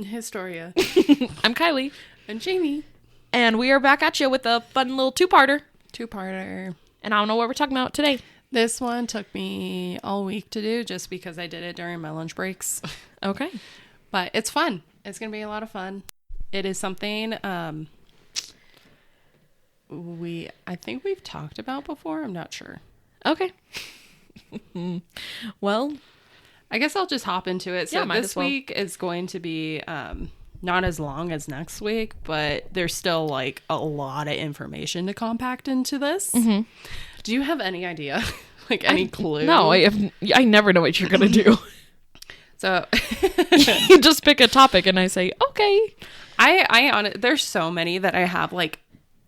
Historia. I'm Kylie. And Jamie. And we are back at you with a fun little two-parter. And I don't know what we're talking about today. This one took me all week to do just because I did it during my lunch breaks. Okay. But it's fun. It's going to be a lot of fun. It is something I think we've talked about before. I'm not sure. Okay. Well, I guess I'll just hop into it. So yeah, this week is going to be not as long as next week, but there's still like a lot of information to compact into this. Mm-hmm. Do you have any idea? Like any clue? No, I never know what you're going to do. So you just pick a topic and I say, okay. There's so many that I have like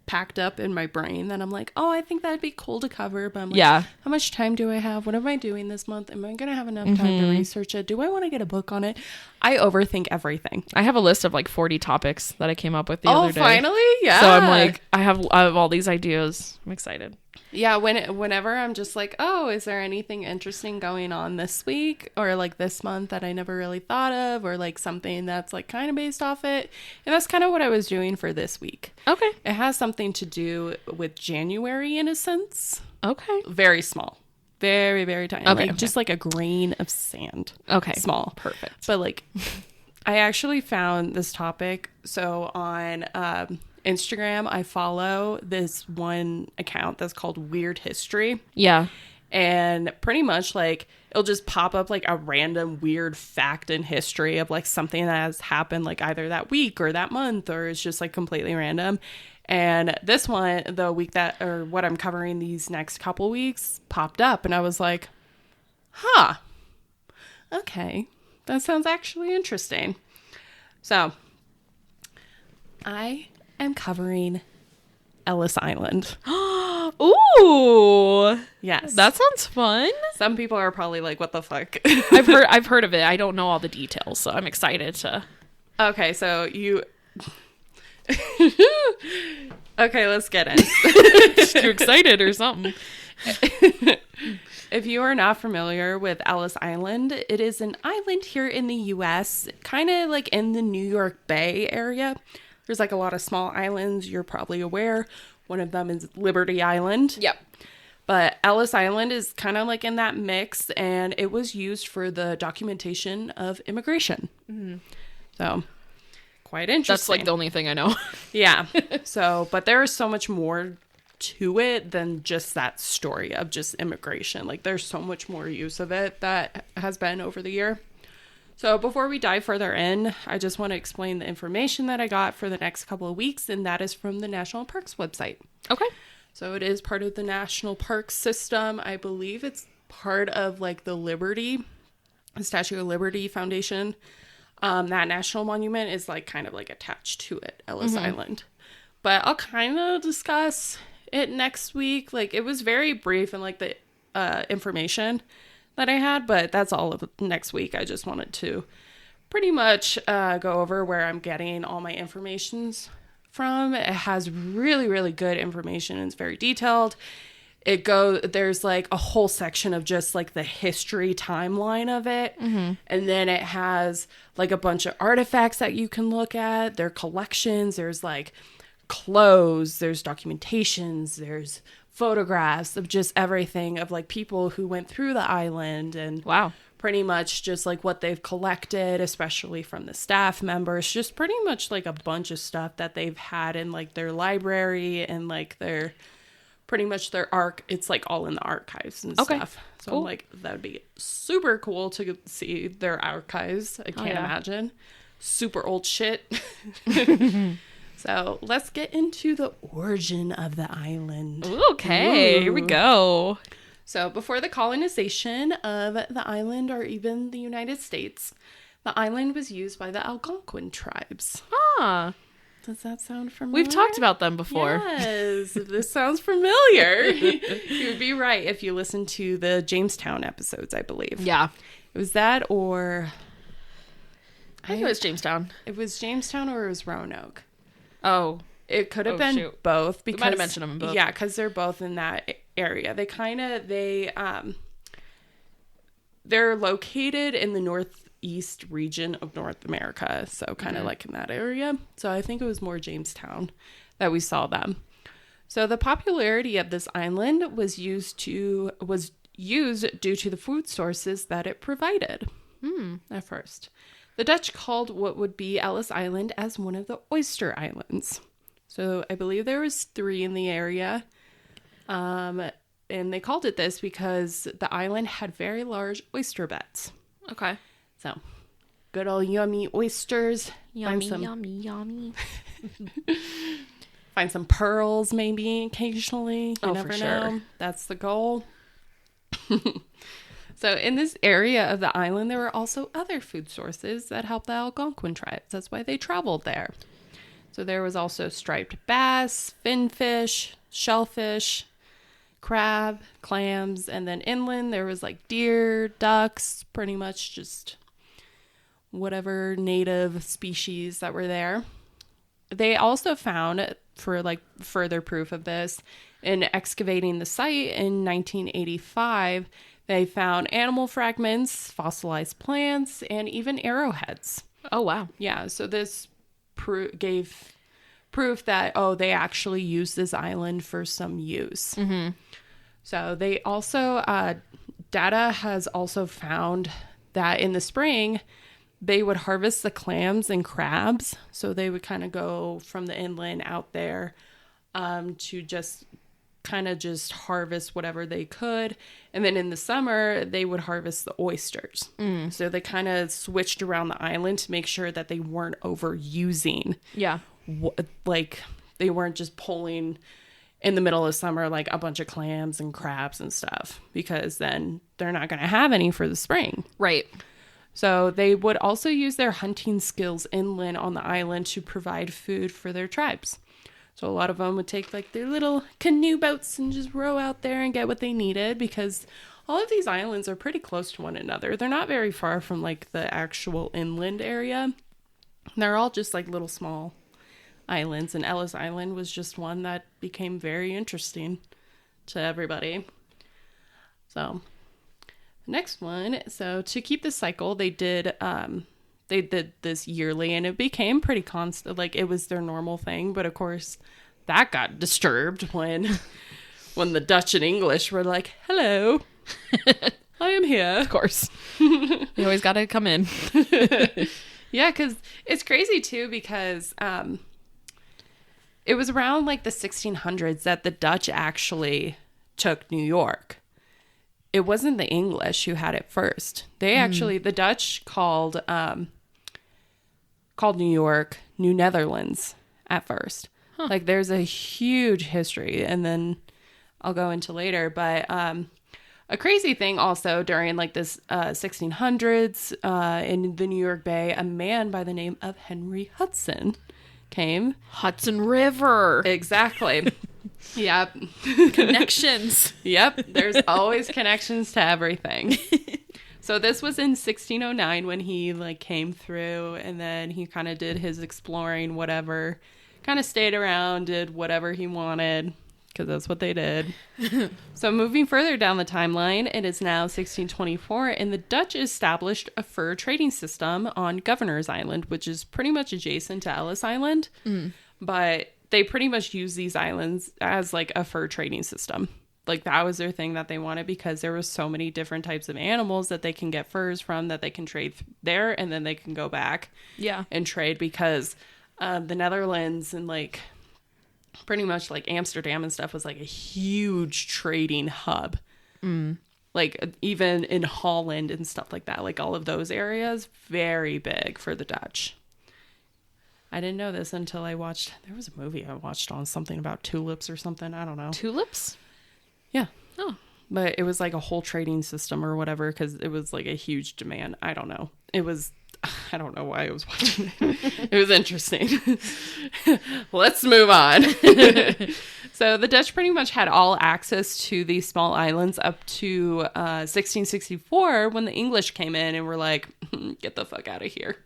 packed up in my brain that I'm like, oh, I think that'd be cool to cover. But I'm like, yeah, how much time do I have? What am I doing this month? Am I going to have enough time to research it? Do I want to get a book on it? I overthink everything. I have a list of like 40 topics that I came up with the other day. Oh, finally? Yeah. So I'm like, I have all these ideas. I'm excited. Yeah, whenever I'm just like, oh, is there anything interesting going on this week or like this month that I never really thought of, or like something that's like kind of based off it? And that's kind of what I was doing for this week. Okay. It has something to do with January in a sense. Okay. Very small. Very, very tiny. Okay, Like okay. just like a grain of sand. Okay. Small. Perfect. But like, I actually found this topic. So on Instagram, I follow this one account that's called Weird History. Yeah. And pretty much like it'll just pop up like a random weird fact in history of like something that has happened like either that week or that month, or it's just like completely random. And this one, the week that, or what I'm covering these next couple weeks, popped up and I was like, huh, okay, that sounds actually interesting. So I am covering Ellis Island. Ooh. Yes. That sounds fun. Some people are probably like, what the fuck? I've heard of it. I don't know all the details, so I'm excited to. Okay, so you okay, let's get in. Too excited or something. If you are not familiar with Ellis Island, it is an island here in the US, kind of like in the New York Bay area. There's like a lot of small islands, you're probably aware. One of them is Liberty Island. Yep. But Ellis Island is kind of like in that mix, and it was used for the documentation of immigration. Mm-hmm. So, quite interesting. That's like the only thing I know. Yeah. So, but there is so much more to it than just that story of just immigration. Like, there's so much more use of it that has been over the year. So before we dive further in, I just want to explain the information that I got for the next couple of weeks, and that is from the National Parks website. Okay. So it is part of the National Parks system. I believe it's part of like the Statue of Liberty Foundation. That national monument is like kind of like attached to it, Ellis Island. But I'll kind of discuss it next week. Like, it was very brief and like the information that I had, but that's all of next week. I just wanted to pretty much go over where I'm getting all my informations from. It has really, really good information and it's very detailed. There's like a whole section of just like the history timeline of it. Mm-hmm. And then it has like a bunch of artifacts that you can look at, their collections. There's like clothes, there's documentations, there's photographs of just everything of like people who went through the island, and wow, pretty much just like what they've collected, especially from the staff members, just pretty much like a bunch of stuff that they've had in like their library and like their it's like all in the archives and stuff. So cool. I'm like, that would be super cool to see their archives. I can't imagine. Super old shit. So let's get into the origin of the island. Okay, here we go. So before the colonization of the island or even the United States, the island was used by the Algonquin tribes. Ah. Does that sound familiar? We've talked about them before. Yes, this sounds familiar. You would be right if you listen to the Jamestown episodes, I believe. Yeah. It was that, or I think it was Jamestown. It was Jamestown or it was Roanoke. Oh. It could have been both. Because, we might have mentioned them in both. Yeah, because they're both in that area. They're located in the southeast region of North America. So kind of like in that area. So I think it was more Jamestown that we saw them. So the popularity of this island was used due to the food sources that it provided at first. The Dutch called what would be Ellis Island as one of the oyster islands. So I believe there was 3 in the area. And they called it this because the island had very large oyster beds. Okay. So good old yummy oysters. Yummy, yummy. Find some pearls maybe occasionally. You never for sure. know. That's the goal. So in this area of the island, there were also other food sources that helped the Algonquin tribes. That's why they traveled there. So there was also striped bass, finfish, shellfish, crab, clams, and then inland there was like deer, ducks, pretty much just whatever native species that were there. They also found, for like further proof of this, in excavating the site in 1985, they found animal fragments, fossilized plants, and even arrowheads. Oh, wow. Yeah, so this gave proof that, they actually used this island for some use. Mm-hmm. So they also, data has also found that in the spring, they would harvest the clams and crabs. So they would kind of go from the inland out there to just harvest whatever they could. And then in the summer, they would harvest the oysters. So they kind of switched around the island to make sure that they weren't overusing. Yeah. Like they weren't just pulling in the middle of summer like a bunch of clams and crabs and stuff, because then they're not going to have any for the spring. Right. So they would also use their hunting skills inland on the island to provide food for their tribes. So a lot of them would take like their little canoe boats and just row out there and get what they needed, because all of these islands are pretty close to one another. They're not very far from like the actual inland area. They're all just like little small islands, and Ellis Island was just one that became very interesting to everybody. So next one. So to keep the cycle, they did this yearly, and it became pretty constant. Like it was their normal thing, but of course that got disturbed when the Dutch and English were like, "Hello, I am here." Of course, you always got to come in. Yeah, because it's crazy too, because it was around like the 1600s that the Dutch actually took New York. It wasn't the English who had it first. They actually, the Dutch called New York New Netherlands at first. Huh. Like there's a huge history, and then I'll go into later. But a crazy thing also during like this 1600s in the New York Bay, a man by the name of Henry Hudson came. Hudson River. Exactly. Yep. Connections. Yep. There's always connections to everything. So this was in 1609 when he like came through, and then he kind of did his exploring, whatever, kind of stayed around, did whatever he wanted, because that's what they did. So moving further down the timeline, it is now 1624, and the Dutch established a fur trading system on Governor's Island, which is pretty much adjacent to Ellis Island. But they pretty much use these islands as like a fur trading system. Like that was their thing that they wanted, because there was so many different types of animals that they can get furs from, that they can trade there, and then they can go back and trade, because the Netherlands and like pretty much like Amsterdam and stuff was like a huge trading hub. Like even in Holland and stuff like that, like all of those areas, very big for the Dutch. I didn't know this until there was a movie I watched on something about tulips or something. I don't know. Tulips? Yeah. Oh. But it was like a whole trading system or whatever, because it was like a huge demand. I don't know. I don't know why I was watching it. It was interesting. Let's move on. So the Dutch pretty much had all access to these small islands up to 1664, when the English came in and were like, get the fuck out of here.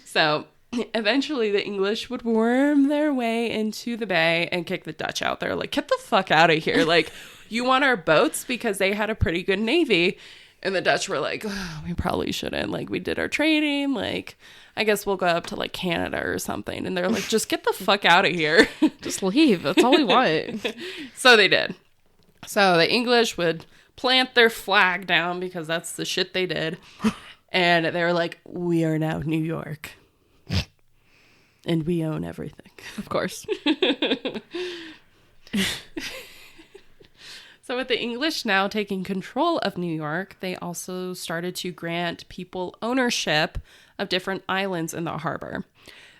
So eventually the English would worm their way into the bay and kick the Dutch out. They're like, get the fuck out of here. Like, you want our boats? Because they had a pretty good navy. And the Dutch were like, oh, we probably shouldn't. Like, we did our training. Like, I guess we'll go up to, like, Canada or something. And they're like, just get the fuck out of here. Just leave. That's all we want. So they did. So the English would plant their flag down because that's the shit they did. And they were like, we are now New York. And we own everything. Of course. So with the English now taking control of New York, they also started to grant people ownership of different islands in the harbor.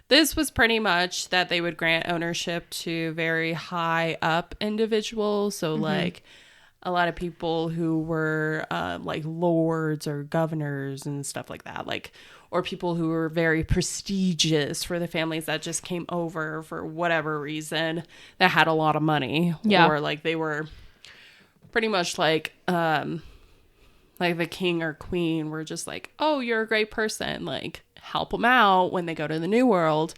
This was pretty much that they would grant ownership to very high up individuals. So like a lot of people who were like lords or governors and stuff like that, like, or people who were very prestigious for the families that just came over for whatever reason that had a lot of money. Yeah. Or like they were pretty much like the king or queen were just like, oh, you're a great person. Like, help them out when they go to the New World.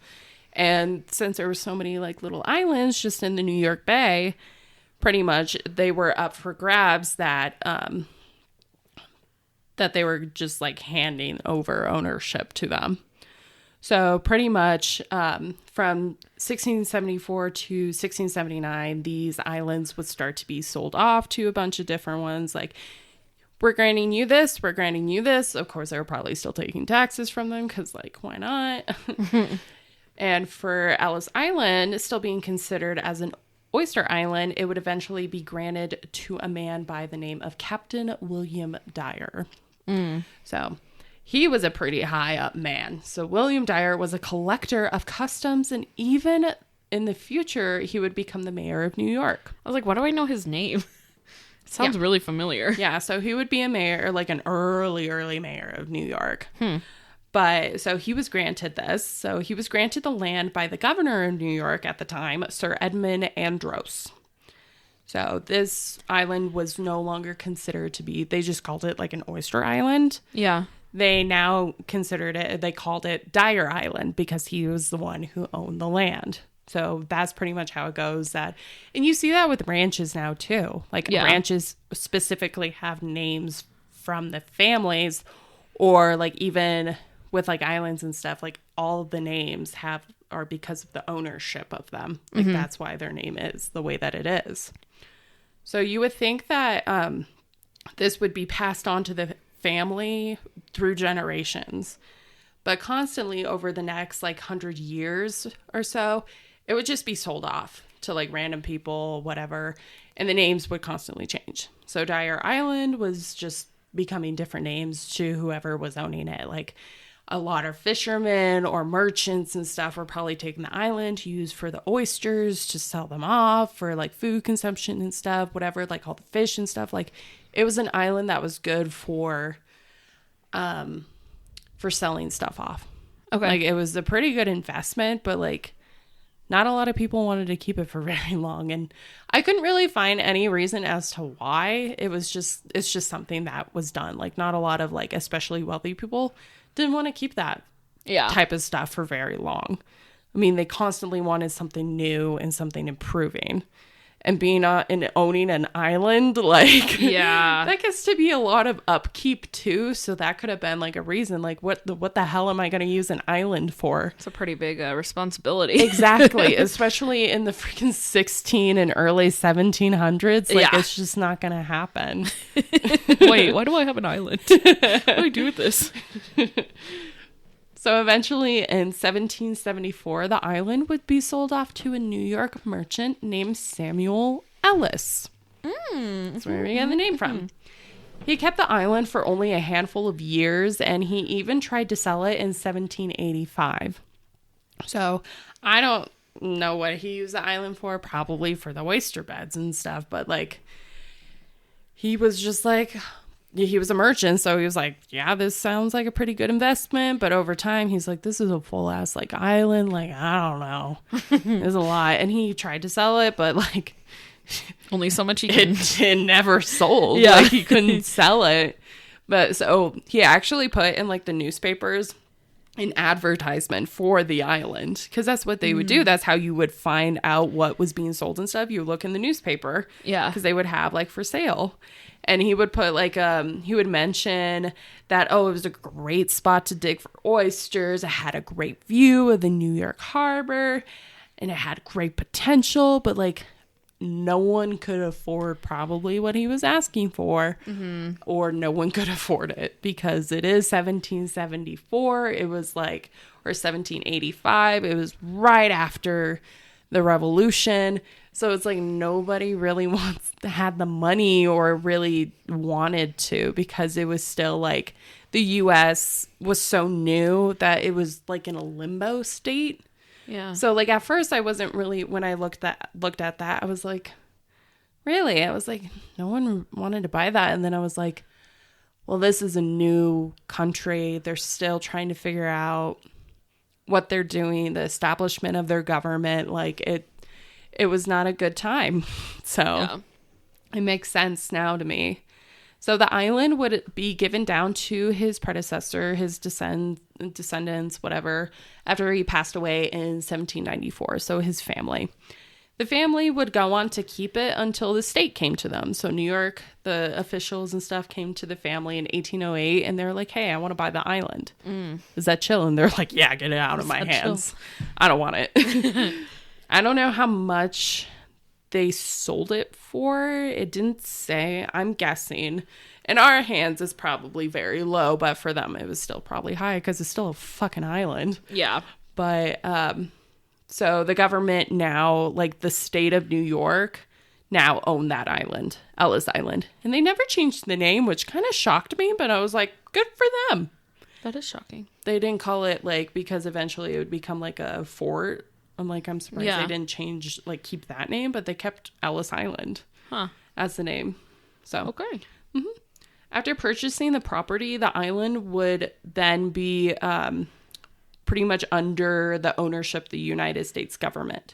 And since there were so many like little islands just in the New York Bay, pretty much they were up for grabs that they were just like handing over ownership to them. So pretty much from 1674 to 1679, these islands would start to be sold off to a bunch of different ones. Like, we're granting you this, we're granting you this. Of course, they were probably still taking taxes from them because, like, why not? And for Ellis Island, still being considered as an oyster island, it would eventually be granted to a man by the name of Captain William Dyer. So he was a pretty high up man. So William Dyer was a collector of customs, and even in the future, he would become the mayor of New York. I was like, why do I know his name? It sounds really familiar. Yeah, so he would be a mayor, like an early mayor of New York. But so he was granted this. So he was granted the land by the governor of New York at the time, Sir Edmund Andros. So this island was no longer considered to be, they just called it like an oyster island. Yeah. They now they called it Dyer Island because he was the one who owned the land. So that's pretty much how it goes. And you see that with ranches now too. Like ranches specifically have names from the families, or like even with like islands and stuff, like all of the names are because of the ownership of them. Like that's why their name is the way that it is. So you would think that this would be passed on to the family through generations, but constantly over the next like 100 years or so, it would just be sold off to like random people, whatever, and the names would constantly change. So Dyer Island was just becoming different names to whoever was owning it. Like a lot of fishermen or merchants and stuff were probably taking the island to use for the oysters, to sell them off for like food consumption and stuff, whatever, like all the fish and stuff. Like it was an island that was good for selling stuff off. Okay. Like it was a pretty good investment, but like not a lot of people wanted to keep it for very long. And I couldn't really find any reason as to why. It's just something that was done. Like not a lot of like, especially wealthy people didn't want to keep that type of stuff for very long. I mean, they constantly wanted something new and something improving. And being and owning an island, like, that gets to be a lot of upkeep too. So that could have been like a reason, like, what the hell am I going to use an island for? It's a pretty big responsibility. Exactly. Especially in the freaking 16 and early 1700s. Like, it's just not going to happen. Wait, why do I have an island? What do I do with this? So eventually in 1774, the island would be sold off to a New York merchant named Samuel Ellis. That's where we get the name from. He kept the island for only a handful of years, and he even tried to sell it in 1785. So I don't know what he used the island for, probably for the oyster beds and stuff, but like he was just like... He was a merchant, so he was like, yeah, this sounds like a pretty good investment. But over time, he's like, this is a full ass like island. Like, I don't know. There's a lot. And he tried to sell it, but like only so much it never sold. Yeah. Like he couldn't sell it. But so he actually put in like the newspapers an advertisement for the island, because that's what they would do. That's how you would find out what was being sold and stuff. You look in the newspaper, because they would have like for sale. And he would put like he would mention that, oh, it was a great spot to dig for oysters. It had a great view of the New York harbor, and it had great potential, but like no one could afford probably what he was asking for, or no one could afford it, because it is 1774. It was like, or 1785. It was right after the revolution. So it's like nobody really had the money or really wanted to, because it was still like the US was so new that it was like in a limbo state. Yeah. So like at first I wasn't really, when I looked at that, I was like, really? I was like, no one wanted to buy that. And then I was like, well, this is a new country. They're still trying to figure out what they're doing, the establishment of their government. Like it was not a good time. So it makes sense now to me. So the island would be given down to his predecessor, his descendants, whatever, after he passed away in 1794. So his family. The family would go on to keep it until the state came to them. So New York, the officials and stuff came to the family in 1808, and they're like, hey, I want to buy the island. Is that chill? And they're like, yeah, get it out of my hands. Chill? I don't want it. I don't know how much they sold it for. It didn't say. I'm guessing in our hands is probably very low, but for them it was still probably high, because it's still a fucking island. Yeah. But so the government now, like the state of New York, now own that island, Ellis Island, and they never changed the name, which kind of shocked me, but I was like, good for them. That is shocking. They didn't call it, like, because eventually it would become like a fort. I'm surprised they didn't change, like, keep that name, but they kept Ellis Island as the name. So okay. After purchasing the property, the island would then be pretty much under the ownership of the United States government.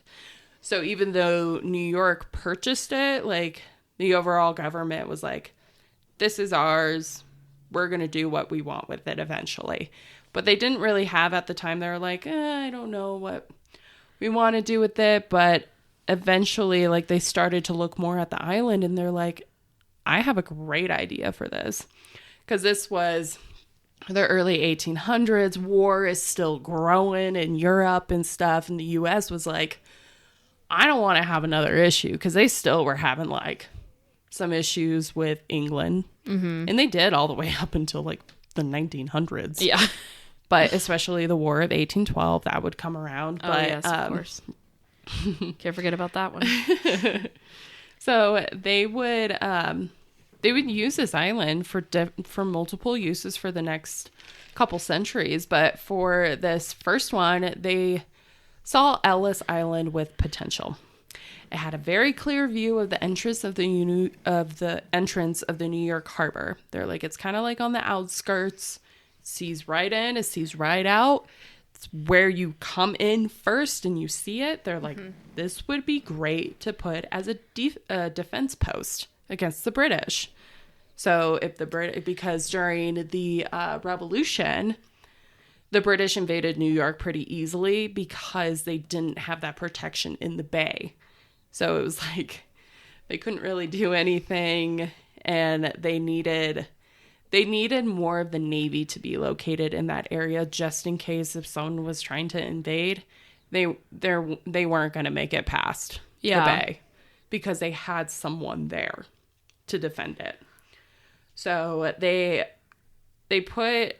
So even though New York purchased it, like, the overall government was like, this is ours. We're going to do what we want with it eventually. But they didn't really have, at the time, they were like, I don't know what we want to do with it. But eventually, like, they started to look more at the island, and they're like, I have a great idea for this. Because this was the early 1800s. War is still growing in Europe and stuff. And the US was like, I don't want to have another issue. Because they still were having, like, some issues with England. And they did all the way up until, like, the 1900s. Yeah. But especially the War of 1812, that would come around. But, yes, of course. Can't forget about that one. So they would use this island for multiple uses for the next couple centuries. But for this first one, they saw Ellis Island with potential. It had a very clear view of the entrance of the New York harbor. They're like, it's kind of like on the outskirts. It sees right in, it sees right out. It's where you come in first and you see it. They're like, this would be great to put as a defense post against the British. So because during the Revolution, the British invaded New York pretty easily because they didn't have that protection in the bay. So it was like they couldn't really do anything, and they needed more of the Navy to be located in that area just in case if someone was trying to invade, they weren't going to make it past the bay because they had someone there to defend it. So they put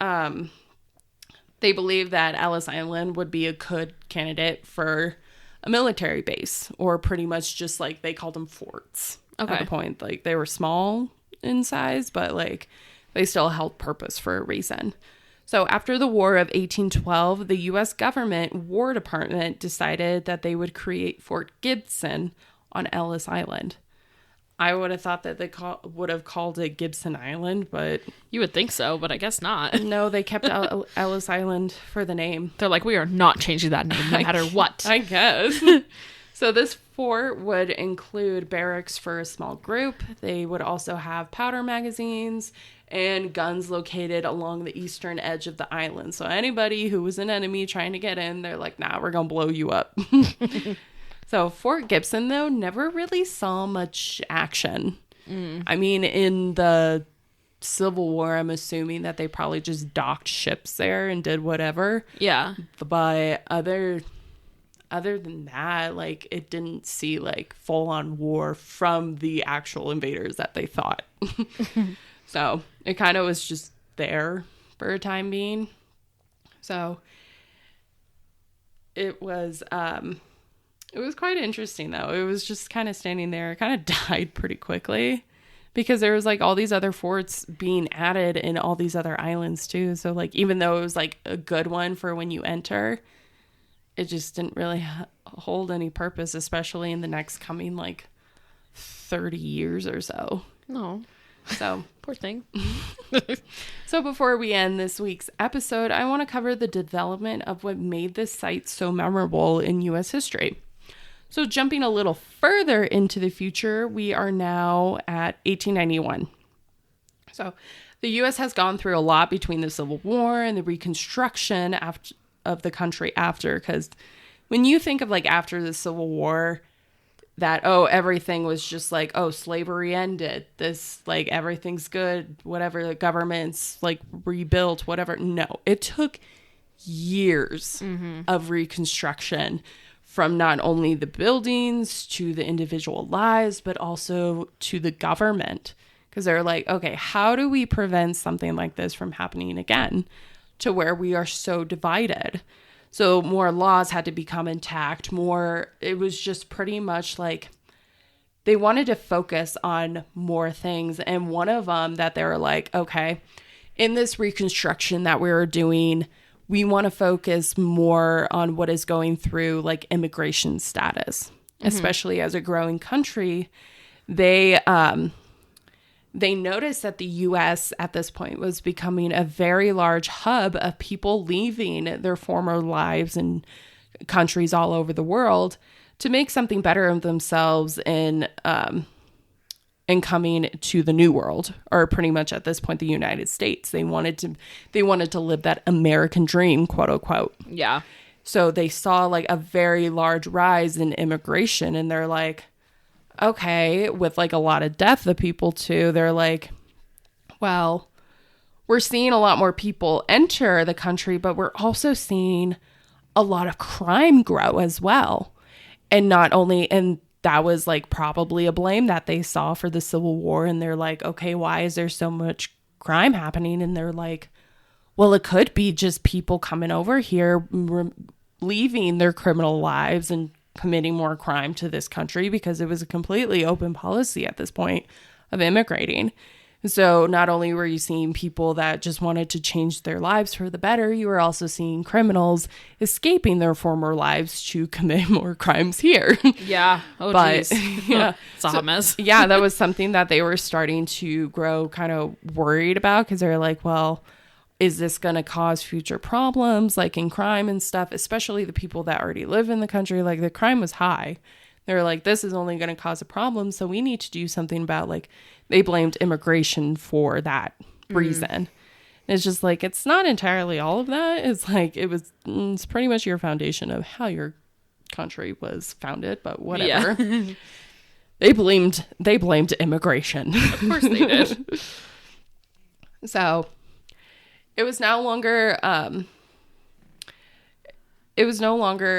they believe that Ellis Island would be a good candidate for a military base, or pretty much just like they called them forts at the point. Like they were small in size, but like they still held purpose for a reason. So after the War of 1812, the U.S. government War Department decided that they would create Fort Gibson on Ellis Island. I would have thought that they would have called it Gibson Island, but... You would think so, but I guess not. No, they kept Ellis Island for the name. They're like, we are not changing that name no matter what. I guess. So this fort would include barracks for a small group. They would also have powder magazines and guns located along the eastern edge of the island. So anybody who was an enemy trying to get in, they're like, nah, we're going to blow you up. So Fort Gibson, though, never really saw much action. I mean, in the Civil War, I'm assuming that they probably just docked ships there and did whatever. Yeah. But other than that, like, it didn't see like full on war from the actual invaders that they thought. So it kind of was just there for a time being. So it was quite interesting, though. It was just kind of standing there. It kind of died pretty quickly because there was like all these other forts being added in all these other islands too. So like, even though it was like a good one for when you enter, it just didn't really hold any purpose, especially in the next coming like 30 years or so. No. So Poor thing. So before we end this week's episode, I want to cover the development of what made this site so memorable in U.S. history. So jumping a little further into the future, we are now at 1891. So the U.S. has gone through a lot between the Civil War and the Reconstruction of the country after, because when you think of like after the Civil War, that, oh, everything was just like, oh, slavery ended, this, like, everything's good, whatever, the government's like rebuilt, whatever. No, it took years of reconstruction, from not only the buildings to the individual lives, but also to the government, because they're like, okay, how do we prevent something like this from happening again, to where we are so divided? So more laws had to become intact, it was just pretty much like they wanted to focus on more things. And one of them that they were like, okay, in this reconstruction that we were doing, we want to focus more on what is going through like immigration status, especially as a growing country. They noticed that the U.S. at this point was becoming a very large hub of people leaving their former lives in countries all over the world to make something better of themselves and coming to the New World, or pretty much at this point the United States. They wanted to live that American dream, quote unquote. Yeah. So they saw like a very large rise in immigration, and they're like, okay, with like a lot of death of people too, they're like, well, we're seeing a lot more people enter the country, but we're also seeing a lot of crime grow as well. And that was like probably a blame that they saw for the Civil War. And they're like, okay, why is there so much crime happening? And they're like, well, it could be just people coming over here, leaving their criminal lives and committing more crime to this country, because it was a completely open policy at this point of immigrating. So not only were you seeing people that just wanted to change their lives for the better, you were also seeing criminals escaping their former lives to commit more crimes here. Yeah. Oh, but geez. yeah, It's a hot mess. Yeah, that was something that they were starting to grow kind of worried about, because they're like, well, is this going to cause future problems like in crime and stuff, especially the people that already live in the country? Like, the crime was high. They're like, this is only going to cause a problem, so we need to do something about, like, they blamed immigration for that reason. And it's just like, it's not entirely all of that. It's like, it's pretty much your foundation of how your country was founded, but whatever. Yeah. They blamed immigration. Of course they did. So it was no longer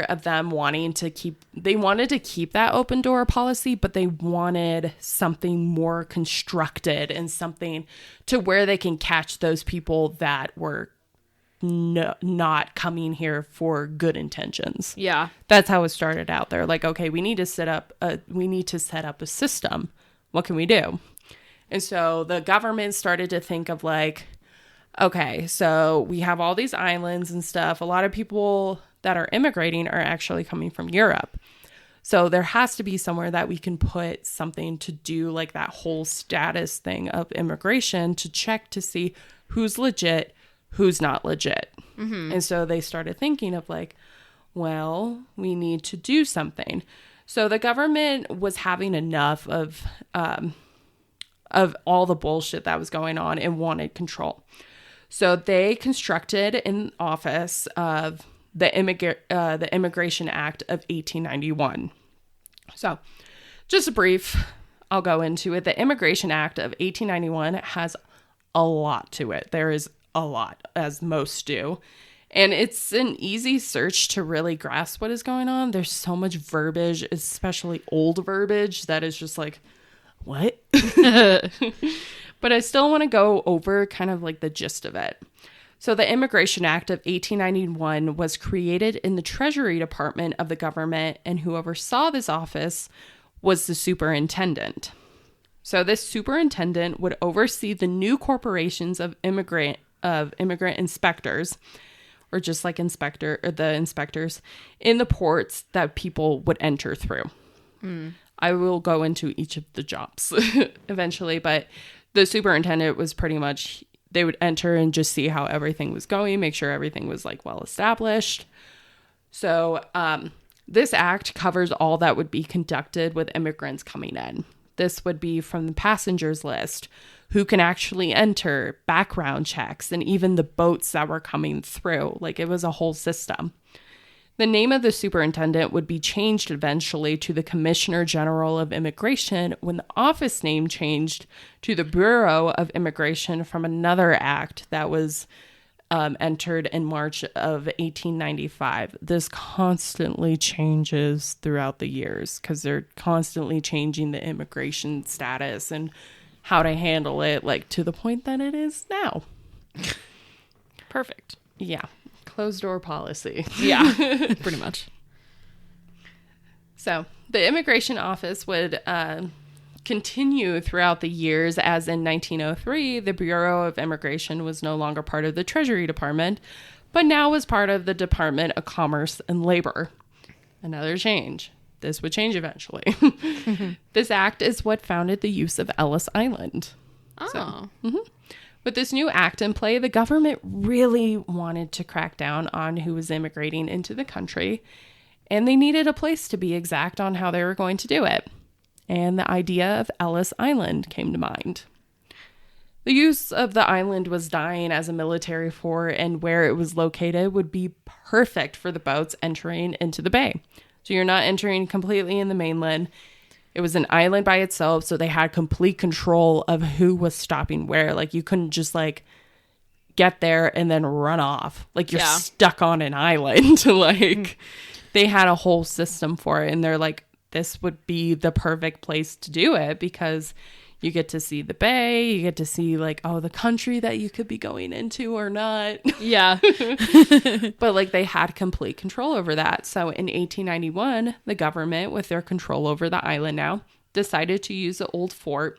of them wanting to keep that open door policy, but they wanted something more constructed and something to where they can catch those people that were not coming here for good intentions. Yeah. That's how it started out. They're like, okay, we need to set up a system. What can we do? And so the government started to think of like, okay, so we have all these islands and stuff. A lot of people that are immigrating are actually coming from Europe. So there has to be somewhere that we can put something to do like that whole status thing of immigration, to check to see who's legit, who's not legit. And so they started thinking of like, well, we need to do something. So the government was having enough of all the bullshit that was going on and wanted control. So they constructed an office of the Immigration Act of 1891. So just a brief, I'll go into it. The Immigration Act of 1891 has a lot to it. There is a lot, as most do. And it's an easy search to really grasp what is going on. There's so much verbiage, especially old verbiage, that is just like, what? But I still want to go over kind of like the gist of it. So the Immigration Act of 1891 was created in the Treasury Department of the government, and who oversaw this office was the superintendent. So this superintendent would oversee the new corporations of immigrant inspectors, or just like the inspectors in the ports that people would enter through. I will go into each of the jobs eventually, but the superintendent was pretty much, they would enter and just see how everything was going, make sure everything was like well established. So this act covers all that would be conducted with immigrants coming in. This would be from the passengers list, who can actually enter, background checks, and even the boats that were coming through. Like, it was a whole system. The name of the superintendent would be changed eventually to the Commissioner General of Immigration when the office name changed to the Bureau of Immigration from another act that was entered in March of 1895. This constantly changes throughout the years because they're constantly changing the immigration status and how to handle it, like to the point that it is now. Perfect. Yeah. Closed door policy. Yeah, pretty much. So the immigration office would continue throughout the years, as in 1903, the Bureau of Immigration was no longer part of the Treasury Department, but now was part of the Department of Commerce and Labor. Another change. This would change eventually. This act is what founded the use of Ellis Island. Oh. So, with this new act in play, the government really wanted to crack down on who was immigrating into the country, and they needed a place to be exact on how they were going to do it. And the idea of Ellis Island came to mind. The use of the island was dying as a military fort, and where it was located would be perfect for the boats entering into the bay. So you're not entering completely in the mainland. It was an island by itself, so they had complete control of who was stopping where. Like, you couldn't just, like, get there and then run off. Like, you're stuck on an island. Like, they had a whole system for it, and they're like, this would be the perfect place to do it because you get to see the bay, you get to see, like, oh, the country that you could be going into or not. Yeah. But, like, they had complete control over that. So in 1891, the government, with their control over the island now, decided to use the old fort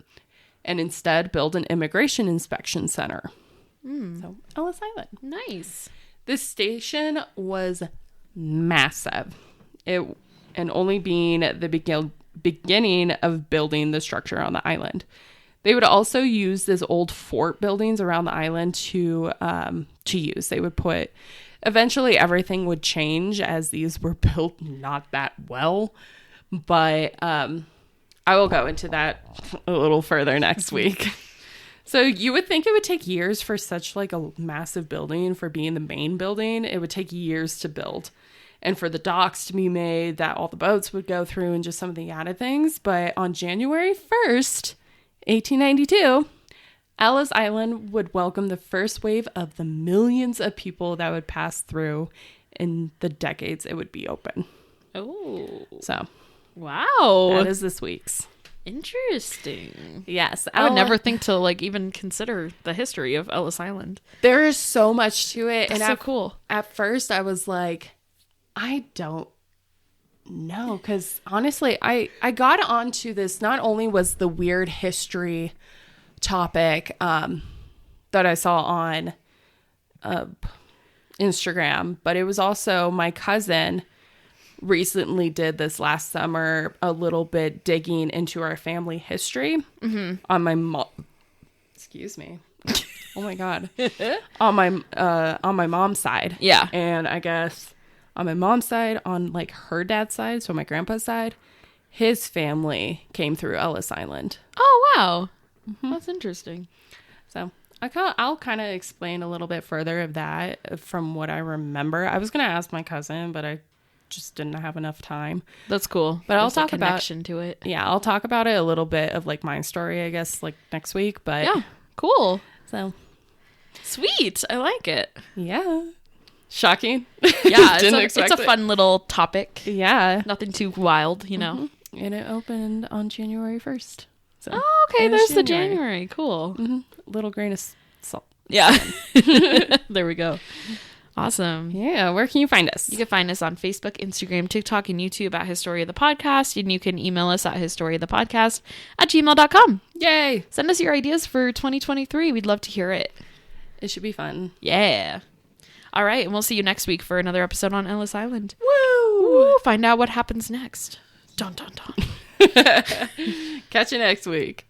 and instead build an immigration inspection center. So Ellis Island. Nice. This station was massive. And only being the beginning of building the structure on the island. They would also use this old fort buildings around the island to use. They would put, eventually everything would change as these were built not that well, but I will go into that a little further next week. So you would think it would take years for such like a massive building, for being the main building. It would take years to build. And for the docks to be made, that all the boats would go through and just some of the added things. But on January 1st, 1892, Ellis Island would welcome the first wave of the millions of people that would pass through in the decades it would be open. Oh. So. Wow. That is this week's. Interesting. Yes. I would never think to like even consider the history of Ellis Island. There is so much to it. That's so cool. At first I was like, I don't know, because honestly, I got onto this. Not only was the weird history topic that I saw on Instagram, but it was also my cousin recently did this last summer, a little bit digging into our family history on my mom. Excuse me. Oh my God. on my mom's side. Yeah. And I guess on my mom's side, on like her dad's side, so my grandpa's side, his family came through Ellis Island. Oh, wow. That's interesting. So I'll kind of explain a little bit further of that from what I remember. I was going to ask my cousin, but I just didn't have enough time. That's cool. But I'll talk about connection to it. Yeah, I'll talk about it a little bit of like my story, I guess, like next week. But yeah, cool. So sweet. I like it. Yeah. Shocking. Yeah, it's a fun little topic. Yeah. Nothing too wild, you know. And it opened on January 1st. So oh, okay. There's the January. Cool. Little grain of salt. Yeah. There we go. Awesome. Yeah. Where can you find us? You can find us on Facebook, Instagram, TikTok, and YouTube at Historia the Podcast. And you can email us at historiathepodcast@gmail.com. Yay. Send us your ideas for 2023. We'd love to hear it. It should be fun. Yeah. All right. And we'll see you next week for another episode on Ellis Island. Woo! Woo! Find out what happens next. Dun, dun, dun. Catch you next week.